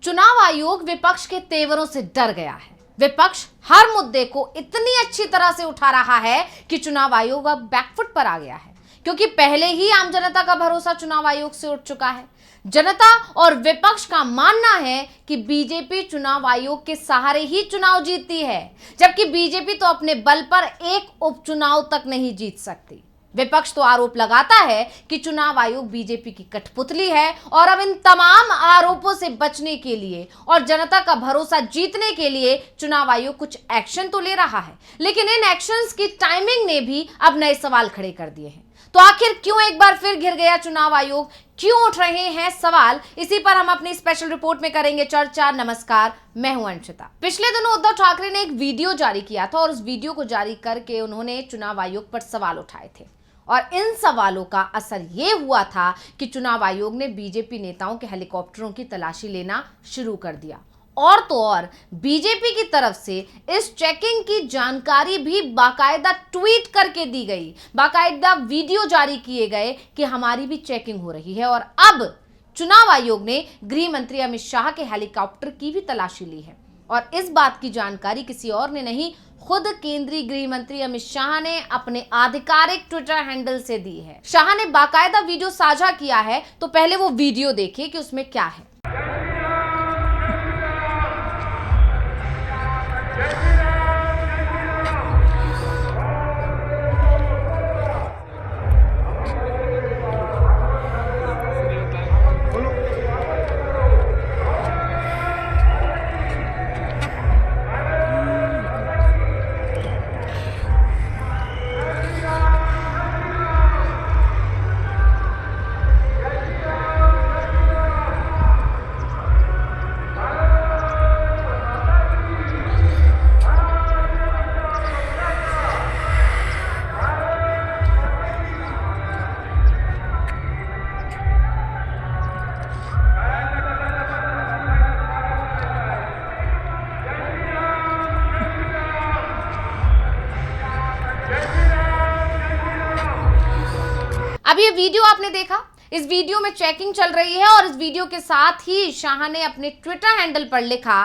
चुनाव आयोग विपक्ष के तेवरों से डर गया है। विपक्ष हर मुद्दे को इतनी अच्छी तरह से उठा रहा है कि चुनाव आयोग अब बैकफुट पर आ गया है, क्योंकि पहले ही आम जनता का भरोसा चुनाव आयोग से उठ चुका है। जनता और विपक्ष का मानना है कि बीजेपी चुनाव आयोग के सहारे ही चुनाव जीतती है, जबकि बीजेपी तो अपने बल पर एक उपचुनाव तक नहीं जीत सकती। विपक्ष तो आरोप लगाता है कि चुनाव आयोग बीजेपी की कठपुतली है और अब इन तमाम आरोपों से बचने के लिए और जनता का भरोसा जीतने के लिए चुनाव आयोग कुछ एक्शन तो ले रहा है, लेकिन इन एक्शंस की टाइमिंग ने भी अब नए सवाल खड़े कर दिए हैं। तो आखिर क्यों एक बार फिर घिर गया चुनाव आयोग, क्यों उठ रहे हैं सवाल, इसी पर हम अपनी स्पेशल रिपोर्ट में करेंगे चर्चा। नमस्कार, मैं हूं अंशिता। पिछले दिनों उद्धव ठाकरे ने एक वीडियो जारी किया था और उस वीडियो को जारी करके उन्होंने चुनाव आयोग पर सवाल उठाए थे और इन सवालों का असर ये हुआ था कि चुनाव आयोग ने बीजेपी नेताओं के हेलीकॉप्टरों की तलाशी लेना शुरू कर दिया। और तो और बीजेपी की तरफ से इस चेकिंग की जानकारी भी बाकायदा ट्वीट करके दी गई, बाकायदा वीडियो जारी किए गए कि हमारी भी चेकिंग हो रही है। और अब चुनाव आयोग ने गृह मंत्री अमित शाह के हेलीकॉप्टर की भी तलाशी ली है और इस बात की जानकारी किसी और ने नहीं, खुद केंद्रीय गृह मंत्री अमित शाह ने अपने आधिकारिक ट्विटर हैंडल से दी है। शाह ने बाकायदा वीडियो साझा किया है, तो पहले वो वीडियो देखिए कि उसमें क्या है। अब ये वीडियो आपने देखा, इस वीडियो में चेकिंग चल रही है और इस वीडियो के साथ ही शाह ने अपने ट्विटर हैंडल पर लिखा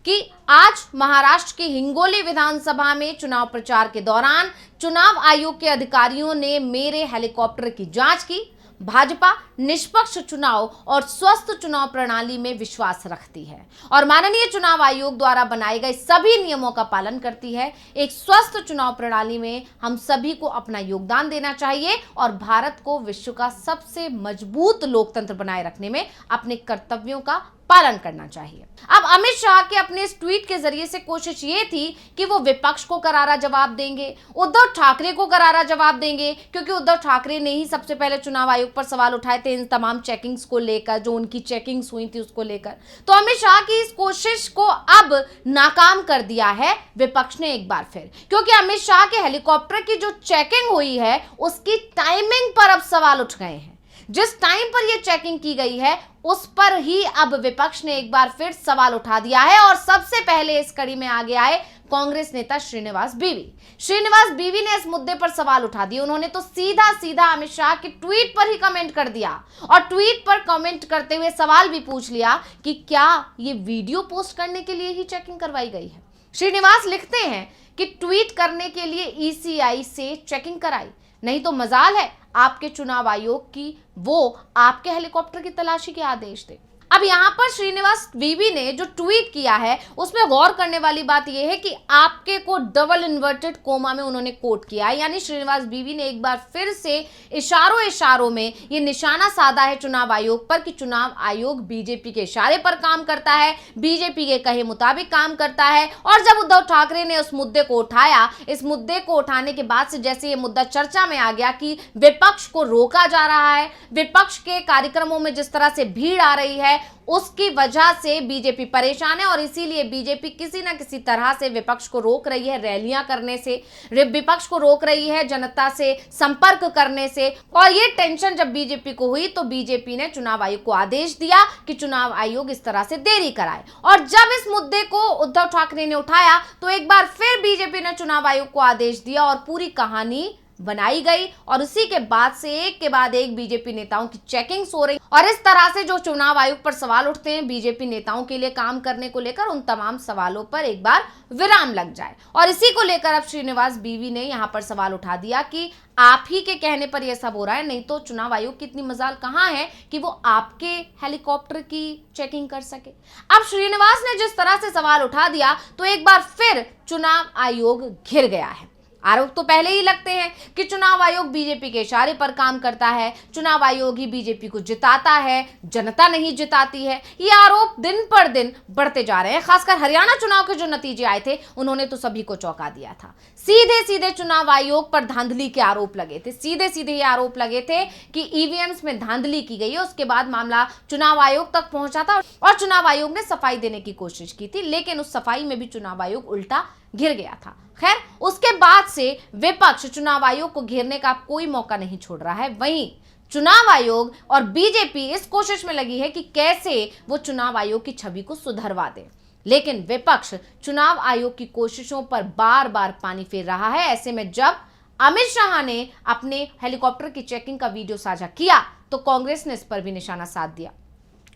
कि आज महाराष्ट्र की हिंगोली विधानसभा में चुनाव प्रचार के दौरान चुनाव आयोग के अधिकारियों ने मेरे हेलीकॉप्टर की जांच की। भाजपा निष्पक्ष चुनाव और स्वस्थ चुनाव प्रणाली में विश्वास रखती है और माननीय चुनाव आयोग द्वारा बनाए गए सभी नियमों का पालन करती है। एक स्वस्थ चुनाव प्रणाली में हम सभी को अपना योगदान देना चाहिए और भारत को विश्व का सबसे मजबूत लोकतंत्र बनाए रखने में अपने कर्तव्यों का पालन करना चाहिए। अब अमित शाह के अपने इस ट्वीट के जरिए से कोशिश ये थी कि वो विपक्ष को करारा जवाब देंगे, उद्धव ठाकरे को करारा जवाब देंगे, क्योंकि उद्धव ठाकरे ने ही सबसे पहले चुनाव आयोग पर सवाल उठाए थे इन तमाम चेकिंग्स को लेकर, जो उनकी चेकिंग्स हुई थी उसको लेकर। तो अमित शाह की इस कोशिश को अब नाकाम कर दिया है विपक्ष ने एक बार फिर, क्योंकि अमित शाह के हेलीकॉप्टर की जो चेकिंग हुई है उसकी टाइमिंग पर अब सवाल उठ गए हैं। जिस टाइम पर यह चेकिंग की गई है उस पर ही अब विपक्ष ने एक बार फिर सवाल उठा दिया है और सबसे पहले इस कड़ी में आगे आए कांग्रेस नेता श्रीनिवास बीवी ने इस मुद्दे पर सवाल उठा दिए। उन्होंने तो सीधा सीधा अमित शाह के ट्वीट पर ही कमेंट कर दिया और ट्वीट पर कमेंट करते हुए सवाल भी पूछ लिया कि क्या ये वीडियो पोस्ट करने के लिए ही चेकिंग करवाई गई है। श्रीनिवास लिखते हैं कि ट्वीट करने के लिए ईसीआई से चेकिंग कराई, नहीं तो मजाल है आपके चुनाव आयोग की वो आपके हेलीकॉप्टर की तलाशी के आदेश दे। अब यहाँ पर श्रीनिवास बीवी ने जो ट्वीट किया है उसमें गौर करने वाली बात यह है कि आपके को डबल इन्वर्टेड कोमा में उन्होंने कोट किया है, यानी श्रीनिवास बीवी ने एक बार फिर से इशारों में ये निशाना साधा है चुनाव आयोग पर कि चुनाव आयोग बीजेपी के इशारे पर काम करता है, बीजेपी के कहे मुताबिक काम करता है। और जब उद्धव ठाकरे ने उस मुद्दे को उठाया, इस मुद्दे को उठाने के बाद से जैसे ये मुद्दा चर्चा में आ गया कि विपक्ष को रोका जा रहा है, विपक्ष के कार्यक्रमों में जिस तरह से भीड़ आ रही है उसकी वजह से बीजेपी परेशान है और इसीलिए बीजेपी किसी ना किसी तरह से विपक्ष को रोक रही है रैलियां करने से, विपक्ष को रोक रही है जनता से संपर्क करने से। और ये टेंशन जब बीजेपी को हुई तो बीजेपी ने चुनाव आयोग को आदेश दिया कि चुनाव आयोग इस तरह से देरी कराए। और जब इस मुद्दे को उद्धव ठाकरे ने उठाया तो एक बार फिर बीजेपी ने चुनाव आयोग को आदेश दिया और पूरी कहानी बनाई गई और उसी के बाद से एक के बाद एक बीजेपी नेताओं की चेकिंग्स हो रही और इस तरह से जो चुनाव आयोग पर सवाल उठते हैं बीजेपी नेताओं के लिए काम करने को लेकर, उन तमाम सवालों पर एक बार विराम लग जाए। और इसी को लेकर अब श्रीनिवास बीवी ने यहां पर सवाल उठा दिया कि आप ही के कहने पर यह सब हो रहा है, नहीं तो चुनाव आयोग की इतनी मजाल कहां है कि वो आपके हेलीकॉप्टर की चेकिंग कर सके। अब श्रीनिवास ने जिस तरह से सवाल उठा दिया तो एक बार फिर चुनाव आयोग घिर गया है। आरोप तो पहले ही लगते हैं कि चुनाव आयोग बीजेपी के इशारे पर काम करता है, चुनाव आयोग ही बीजेपी को जिताता है, जनता नहीं जिताती है। ये आरोप दिन पर दिन बढ़ते जा रहे हैं। खासकर हरियाणा चुनाव के जो नतीजे आए थे उन्होंने तो सभी को चौंका दिया था। सीधे सीधे चुनाव आयोग पर धांधली के आरोप लगे थे, सीधे सीधे ये आरोप लगे थे कि ईवीएम्स में धांधली की गई है। उसके बाद मामला चुनाव आयोग तक पहुंचा था और चुनाव आयोग ने सफाई देने की कोशिश की थी, लेकिन उस सफाई में भी चुनाव आयोग उल्टा घिर गया था। खैर, उसके बाद से विपक्ष चुनाव आयोग को घेरने का कोई मौका नहीं छोड़ रहा है। वहीं चुनाव आयोग और बीजेपी इस कोशिश में लगी है कि कैसे वो चुनाव आयोग की छवि को सुधरवा दे, लेकिन विपक्ष चुनाव आयोग की कोशिशों पर बार बार पानी फेर रहा है। ऐसे में जब अमित शाह ने अपने हेलीकॉप्टर की चेकिंग का वीडियो साझा किया तो कांग्रेस ने इस पर भी निशाना साध दिया।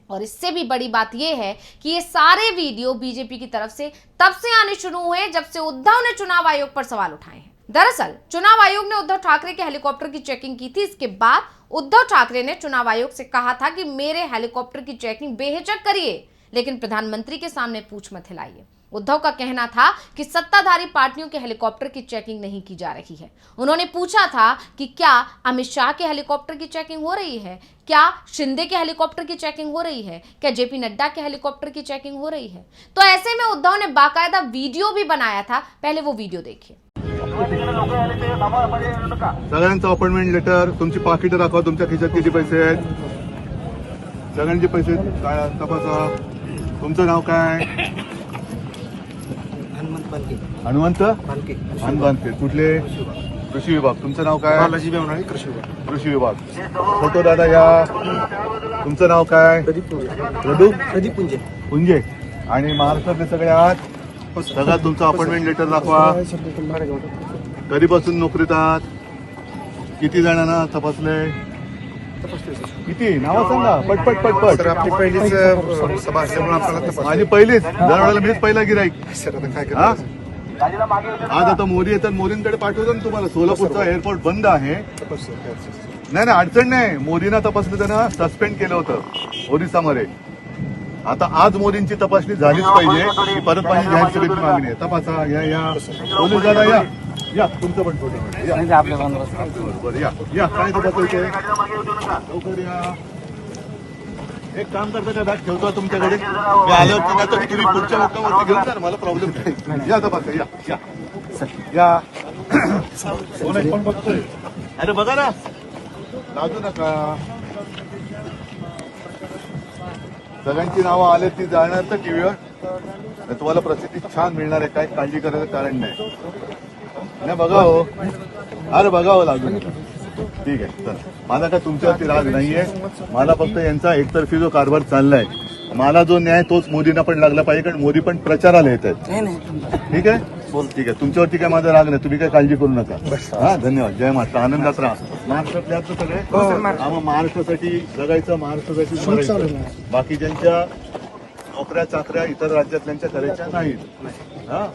और इससे भी बड़ी बात यह है कि ये सारे वीडियो बीजेपी की तरफ से तब से आने शुरू हुए जब से उद्धव ने चुनाव आयोग पर सवाल उठाए हैं। दरअसल चुनाव आयोग ने उद्धव ठाकरे के हेलीकॉप्टर की चेकिंग की थी। इसके बाद उद्धव ठाकरे ने चुनाव आयोग से कहा था कि मेरे हेलीकॉप्टर की चेकिंग बेहिचक करिए, लेकिन प्रधानमंत्री के सामने पूछ मत हिलाइए। उद्धव का कहना था कि सत्ताधारी पार्टियों के हेलीकॉप्टर की चेकिंग नहीं की जा रही है। उन्होंने पूछा था कि क्या अमित शाह के हेलीकॉप्टर की चेकिंग हो रही है, क्या शिंदे के हेलीकॉप्टर की चेकिंग हो रही है, क्या जेपी नड्डा के हेलीकॉप्टर की चेकिंग हो रही है। तो ऐसे में उद्धव ने बाकायदा वीडियो भी बनाया था। पहले वो वीडियो देखिए। सगळ्यांचं अपॉइंटमेंट लेटर, तुमची पाकिटं दाखवा, तुमच्या खिशात किती पैसे आहेत, सगळ्यांचे पैसे काय तपासा। तुमचं नाव काय? हनुमंत पानके। कुठले? कृषी विभाग। तुमचं नाव काय? बालाजी बेवनाळे, कृषी विभाग। फोटो दादा या। तुमचं नाव काय? प्रदीप पुंजे। आणि महाराष्ट्रातले सगळे आहात, सगळ्यात तुमचं अपॉइंटमेंट लेटर दाखवा। कधीपासून नोकरीत आहात? किती जणांना तपासले? किती? नाव सांगा पटपट। सर, आपली पहिलीच सभा असल्यामुळे आपल्याला तपास. माझी पहिलीच, दरवेळेला मीच पहिला गिराईक। सर, आता काय हा? करायचं? आज आता मोदी येतात, मोदींकडे पाठवतो ना तुम्हाला। सोलापूरचा एअरपोर्ट बंद आहे। तपास सर, काय असेल. नाही अडचण नाही। मोदींना तपासलं, त्यांना सस्पेंड केलं होतं ओरिसामध्ये। आता आज मोदींची तपासणी झालीच पाहिजे। परत माझी जाहीर सभेची मागणी आहे, तपासा। या पोलीस दादा या तुमचं पण फोटो या। बरोबर या काय तपासायचे? लवकर या। एक काम करता का, बॅग ठेवतो तुमच्याकडे, मी आल्यावरती नाही तर तुम्ही पुढच्या मुक्कामावरती घेऊन जा, मला प्रॉब्लेम नाही। या तपासा या। कोण आहे? कोण बघतोय? अरे बघा ना, लाजू नका। सगळ्यांची नावं आले ती जाणार तर टीव्हीवर, तुम्हाला प्रसिद्धी छान मिळणार आहे, काही काळजी करायचं कारण नाही। बघा हो, अरे बघा हो, लागू नका। ठीक आहे, चल। माझा काय तुमच्यावरती राग नाहीये, मला फक्त यांचा एकतर्फी जो कारभार चाललाय, मला जो न्याय तोच मोदींना पण लागला पाहिजे, कारण मोदी पण प्रचाराला येत आहेत। ठीक आहे, ठीक आहे, तुमच्यावरती काय माझा राग नाही, तुम्ही काय काळजी करू नका। हा, धन्यवाद। जय महाराष्ट्र, आनंदात राहा। महाराष्ट्रातल्या सगळे महाराष्ट्रासाठी जगायचं, महाराष्ट्रासाठी मरायचं। बाकीच्यांच्या नोकऱ्या चाकऱ्या इतर राज्यातल्यांच्या करायच्या नाहीत। हा,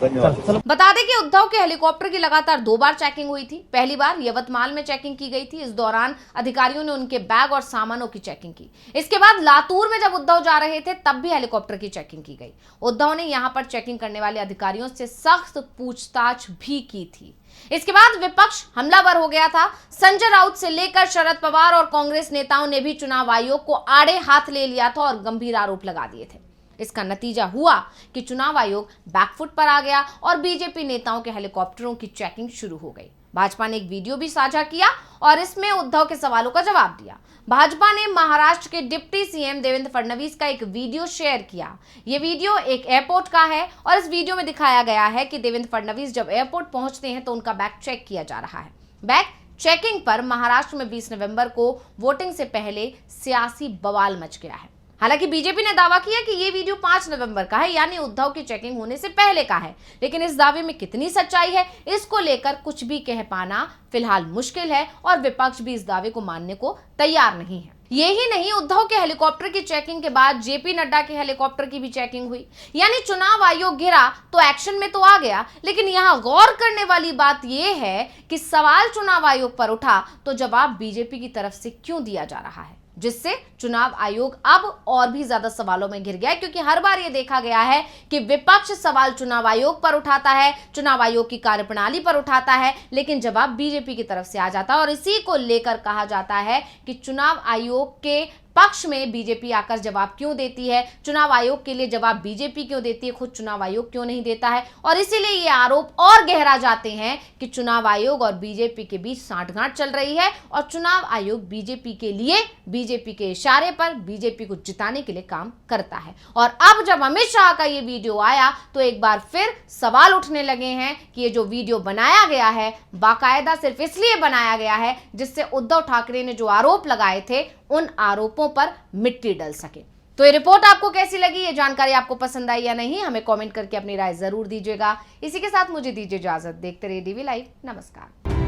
धन्यवाद। बता दें कि उद्धव के हेलीकॉप्टर की लगातार 2 बार चेकिंग हुई थी। पहली बार यवतमाल में चेकिंग की गई थी। इस दौरान अधिकारियों ने उनके बैग और सामानों की चेकिंग की। इसके बाद लातूर में जब उद्धव जा रहे थे तब भी हेलीकॉप्टर की चेकिंग की गई। उद्धव ने यहां पर चेकिंग करने वाले अधिकारियों से सख्त पूछताछ भी की थी। इसके बाद विपक्ष हमलावर हो गया था। संजय राउत से लेकर शरद पवार और कांग्रेस नेताओं ने भी चुनाव आयोग को आड़े हाथ ले लिया था और गंभीर आरोप लगा दिए थे। इसका नतीजा हुआ कि चुनाव आयोग बैकफुट पर आ गया और बीजेपी नेताओं के हेलीकॉप्टरों की चेकिंग शुरू हो गई। भाजपा ने एक वीडियो भी साझा किया और इसमें उद्धव के सवालों का जवाब दिया। भाजपा ने महाराष्ट्र के डिप्टी सीएम देवेंद्र फडणवीस का एक वीडियो शेयर किया। यह वीडियो एक एयरपोर्ट का है और इस वीडियो में दिखाया गया है कि देवेंद्र फडणवीस जब एयरपोर्ट पहुंचते हैं तो उनका बैग चेक किया जा रहा है। बैग चेकिंग पर महाराष्ट्र में 20 नवंबर को वोटिंग से पहले सियासी बवाल मच गया है। हालांकि बीजेपी ने दावा किया कि ये वीडियो 5 नवंबर का है, यानी उद्धव की चेकिंग होने से पहले का है, लेकिन इस दावे में कितनी सच्चाई है इसको लेकर कुछ भी कह पाना फिलहाल मुश्किल है और विपक्ष भी इस दावे को मानने को तैयार नहीं है। यही नहीं, उद्धव के हेलीकॉप्टर की चेकिंग के बाद जेपी नड्डा के हेलीकॉप्टर की भी चेकिंग हुई, यानी चुनाव आयोग घिरा तो एक्शन में तो आ गया। लेकिन यहां गौर करने वाली बात यह है कि सवाल चुनाव आयोग पर उठा तो जवाब बीजेपी की तरफ से क्यों दिया जा रहा है, जिससे चुनाव आयोग अब और भी ज्यादा सवालों में घिर गया है। क्योंकि हर बार यह देखा गया है कि विपक्ष सवाल चुनाव आयोग पर उठाता है, चुनाव आयोग की कार्यप्रणाली पर उठाता है, लेकिन जवाब बीजेपी की तरफ से आ जाता है और इसी को लेकर कहा जाता है कि चुनाव आयोग के पक्ष में बीजेपी आकर जवाब क्यों देती है, चुनाव आयोग के लिए जवाब बीजेपी क्यों देती है, खुद चुनाव आयोग क्यों नहीं देता है। और इसीलिए ये आरोप और गहरा जाते हैं कि चुनाव आयोग और बीजेपी के बीच सांठगांठ चल रही है और चुनाव आयोग बीजेपी के लिए, बीजेपी के इशारे पर बीजेपी को जिताने के लिए काम करता है। और अब जब अमित शाह का ये वीडियो आया तो एक बार फिर सवाल उठने लगे हैं कि ये जो वीडियो बनाया गया है बाकायदा सिर्फ इसलिए बनाया गया है जिससे उद्धव ठाकरे ने जो आरोप लगाए थे उन आरोपों पर मिट्टी डल सके। तो ये रिपोर्ट आपको कैसी लगी, ये जानकारी आपको पसंद आई या नहीं, हमें कमेंट करके अपनी राय जरूर दीजिएगा। इसी के साथ मुझे दीजिए इजाजत। देखते रहिए डीवी लाइव। नमस्कार।